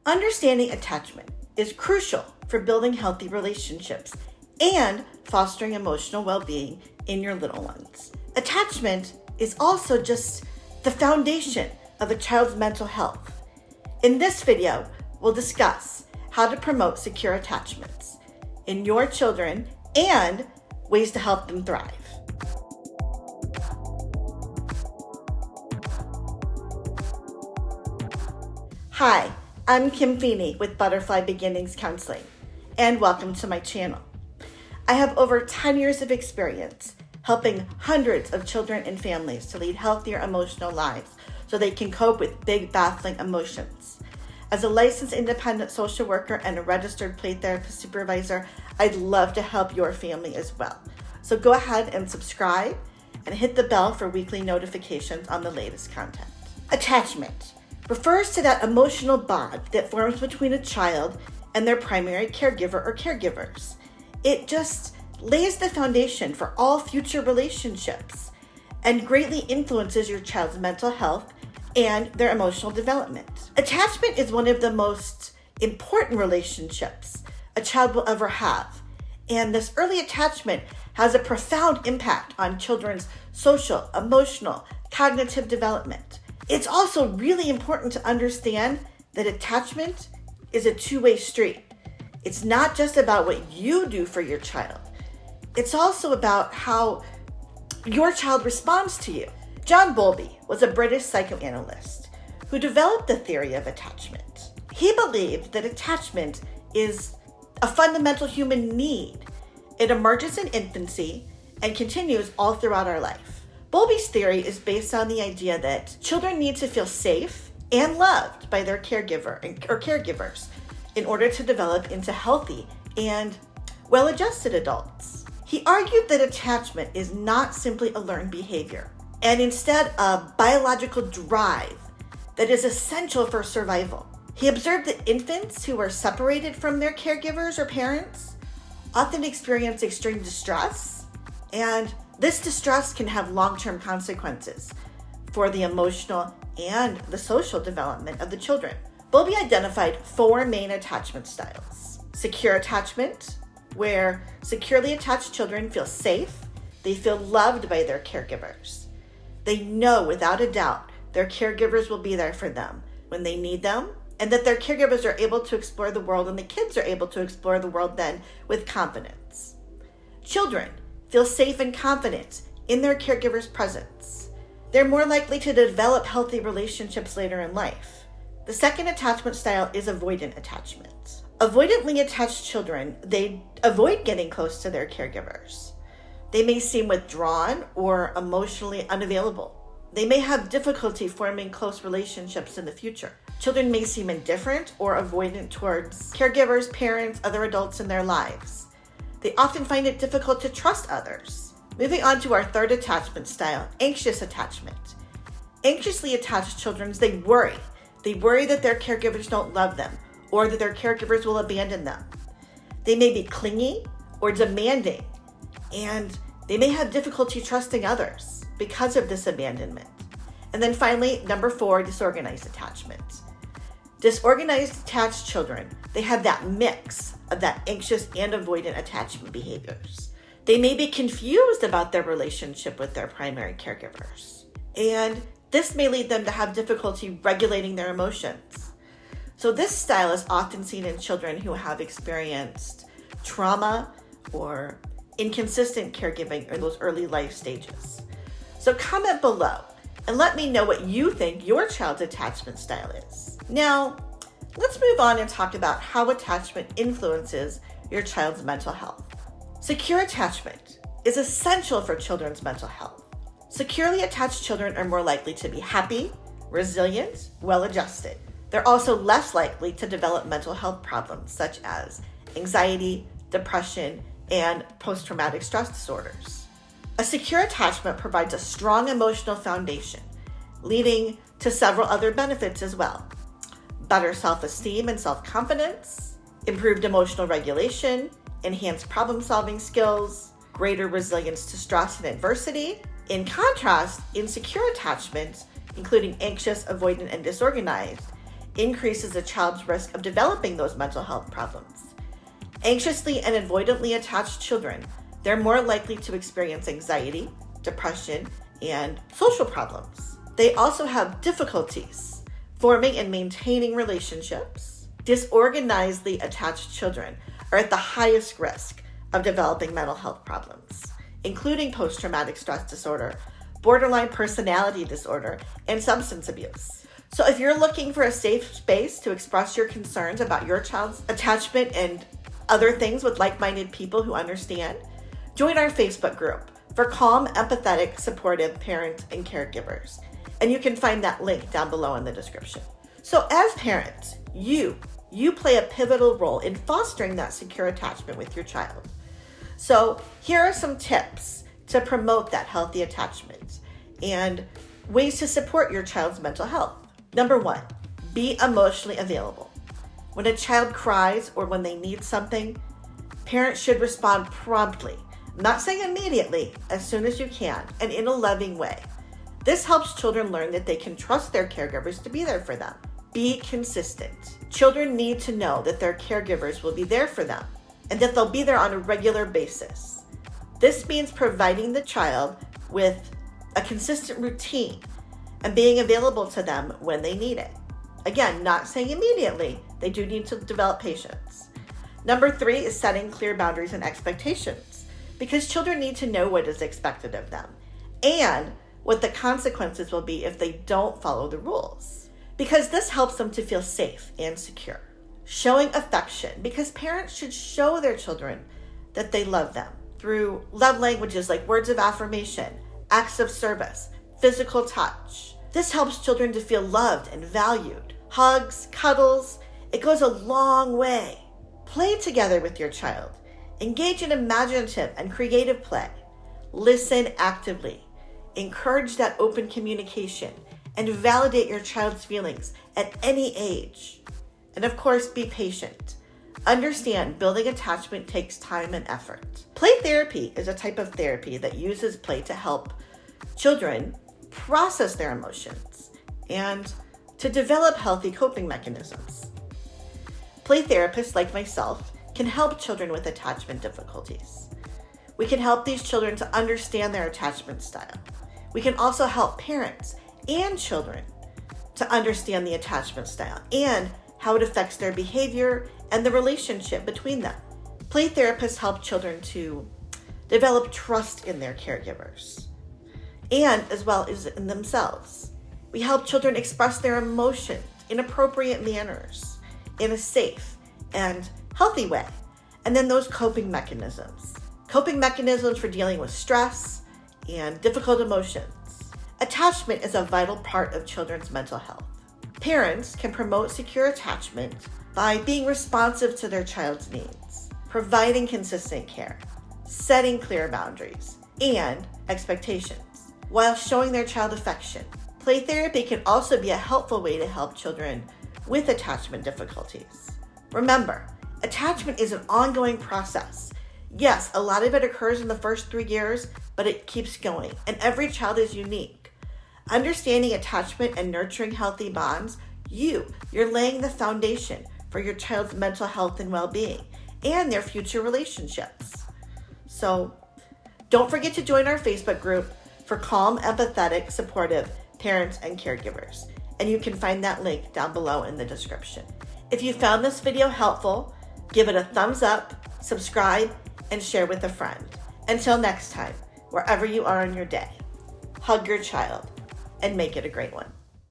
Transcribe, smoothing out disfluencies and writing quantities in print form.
Understanding attachment is crucial for building healthy relationships and fostering emotional well-being in your little ones. Attachment is also just the foundation of a child's mental health. In this video, we'll discuss how to promote secure attachments in your children and ways to help them thrive. Hi, I'm Kim Feeney with Butterfly Beginnings Counseling, and welcome to my channel. I have over 10 years of experience helping hundreds of children and families to lead healthier emotional lives so they can cope with big, baffling emotions. As a licensed independent social worker and a registered play therapist supervisor, I'd love to help your family as well. So go ahead and subscribe and hit the bell for weekly notifications on the latest content. Attachment refers to that emotional bond that forms between a child and their primary caregiver or caregivers. It just lays the foundation for all future relationships and greatly influences your child's mental health and their emotional development. Attachment is one of the most important relationships a child will ever have, and this early attachment has a profound impact on children's social, emotional, cognitive development. It's also really important to understand that attachment is a two-way street. It's not just about what you do for your child. It's also about how your child responds to you. John Bowlby was a British psychoanalyst who developed the theory of attachment. He believed that attachment is a fundamental human need. It emerges in infancy and continues all throughout our life. Bowlby's theory is based on the idea that children need to feel safe and loved by their caregiver or caregivers in order to develop into healthy and well-adjusted adults. He argued that attachment is not simply a learned behavior, and instead a biological drive that is essential for survival. He observed that infants who are separated from their caregivers or parents often experience extreme distress, and this distress can have long-term consequences for the emotional and the social development of the children. Bowlby identified 4 main attachment styles. Secure attachment, where securely attached children feel safe, they feel loved by their caregivers. They know without a doubt their caregivers will be there for them when they need them, and that their caregivers are able to explore the world and the kids are able to explore the world then with confidence. Children feel safe and confident in their caregiver's presence. They're more likely to develop healthy relationships later in life. The second attachment style is avoidant attachment. Avoidantly attached children, they avoid getting close to their caregivers. They may seem withdrawn or emotionally unavailable. They may have difficulty forming close relationships in the future. Children may seem indifferent or avoidant towards caregivers, parents, other adults in their lives. They often find it difficult to trust others. Moving on to our third attachment style, anxious attachment. Anxiously attached children, they worry. They worry that their caregivers don't love them or that their caregivers will abandon them. They may be clingy or demanding, and they may have difficulty trusting others because of this abandonment. And then finally, number 4, disorganized attachment. Disorganized attached children, they have that mix of that anxious and avoidant attachment behaviors. They may be confused about their relationship with their primary caregivers, and this may lead them to have difficulty regulating their emotions. So this style is often seen in children who have experienced trauma or inconsistent caregiving in those early life stages. So comment below and let me know what you think your child's attachment style is. Now, let's move on and talk about how attachment influences your child's mental health. Secure attachment is essential for children's mental health. Securely attached children are more likely to be happy, resilient, well-adjusted. They're also less likely to develop mental health problems such as anxiety, depression, and post-traumatic stress disorders. A secure attachment provides a strong emotional foundation, leading to several other benefits as well. Better self-esteem and self-confidence, improved emotional regulation, enhanced problem-solving skills, greater resilience to stress and adversity. In contrast, insecure attachments, including anxious, avoidant, and disorganized, increases a child's risk of developing those mental health problems. Anxiously and avoidantly attached children, they're more likely to experience anxiety, depression, and social problems. They also have difficulties forming and maintaining relationships. Disorganizedly attached children are at the highest risk of developing mental health problems, including post-traumatic stress disorder, borderline personality disorder, and substance abuse. So if you're looking for a safe space to express your concerns about your child's attachment and other things with like-minded people who understand, join our Facebook group for calm, empathetic, supportive parents and caregivers. And you can find that link down below in the description. So as parents, you play a pivotal role in fostering that secure attachment with your child. So here are some tips to promote that healthy attachment and ways to support your child's mental health. Number 1, be emotionally available. When a child cries or when they need something, parents should respond promptly. I'm not saying immediately, as soon as you can, and in a loving way. This helps children learn that they can trust their caregivers to be there for them. Be consistent. Children need to know that their caregivers will be there for them and that they'll be there on a regular basis. This means providing the child with a consistent routine and being available to them when they need it. Again, not saying immediately. They do need to develop patience. Number 3 is setting clear boundaries and expectations, because children need to know what is expected of them and what the consequences will be if they don't follow the rules, because this helps them to feel safe and secure. Showing affection, because parents should show their children that they love them through love languages like words of affirmation, acts of service, physical touch. This helps children to feel loved and valued. Hugs, cuddles, it goes a long way. Play together with your child. Engage in imaginative and creative play. Listen actively. Encourage that open communication and validate your child's feelings at any age. And of course, be patient. Understand building attachment takes time and effort. Play therapy is a type of therapy that uses play to help children process their emotions and to develop healthy coping mechanisms. Play therapists like myself can help children with attachment difficulties. We can help these children to understand their attachment style. We can also help parents and children to understand the attachment style and how it affects their behavior and the relationship between them. Play therapists help children to develop trust in their caregivers and as well as in themselves. We help children express their emotions in appropriate manners, in a safe and healthy way. And then those coping mechanisms for dealing with stress and difficult emotions. Attachment is a vital part of children's mental health. Parents can promote secure attachment by being responsive to their child's needs, providing consistent care, setting clear boundaries and expectations, while showing their child affection. Play therapy can also be a helpful way to help children with attachment difficulties. Remember, attachment is an ongoing process. Yes, a lot of it occurs in the first 3 years, but it keeps going, and every child is unique. Understanding attachment and nurturing healthy bonds, you're laying the foundation for your child's mental health and well-being and their future relationships. So don't forget to join our Facebook group for calm, empathetic, supportive parents and caregivers. And you can find that link down below in the description. If you found this video helpful, give it a thumbs up, subscribe, and share with a friend. Until next time, wherever you are in your day, hug your child and make it a great one.